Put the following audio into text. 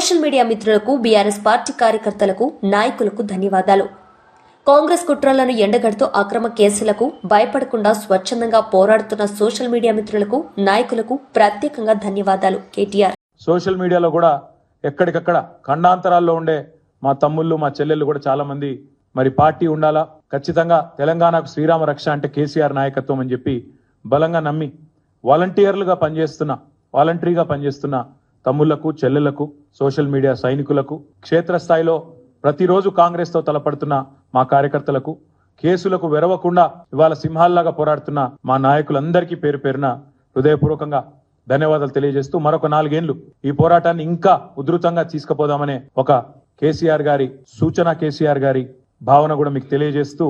Social media మిత్రులకు, BRS party కార్యకర్తలకు, నాయకులకు ధన్యవాదాలు. కాంగ్రెస్ కుట్రలను ఎండగడుతూ అక్రమ కేసులకు భయపడకుండా స్వచ్ఛందంగా పోరాడుతున్న సోషల్ మీడియా మిత్రులకు, నాయకులకు ప్రత్యేకంగా ధన్యవాదాలు. కేటీఆర్. సోషల్ మీడియాలో కూడా ఎక్కడికక్కడ ఖండాంతరాల్లో ఉండే మా తమ్ముళ్ళు, మా చెల్లెళ్ళు కూడా చాలా మంది మరి పార్టీ ఉండాలా, ఖచ్చితంగా తెలంగాణకు శ్రీరామ రక్ష అంటే కేసీఆర్ నాయకత్వం అని చెప్పి బలంగా నమ్మి వాలంటీర్గా పనిచేస్తున్న తమ్ముళ్లకు, చెల్లెళ్లకు, సోషల్ మీడియా సైనికులకు, క్షేత్రస్థాయిలో ప్రతిరోజు కాంగ్రెస్ తో తలపడుతున్న మా కార్యకర్తలకు, కేసులకు వెరవకుండా ఇవాళ సింహాల్లాగా పోరాడుతున్న మా నాయకులందరికీ పేరు పేరున హృదయపూర్వకంగా ధన్యవాదాలు తెలియజేస్తూ మరొక 4 ఏళ్లు ఈ పోరాటాన్ని ఇంకా ఉధృతంగా తీసుకుపోదామనే ఒక కేసీఆర్ గారి సూచన, కేసీఆర్ గారి భావన కూడా మీకు తెలియజేస్తూ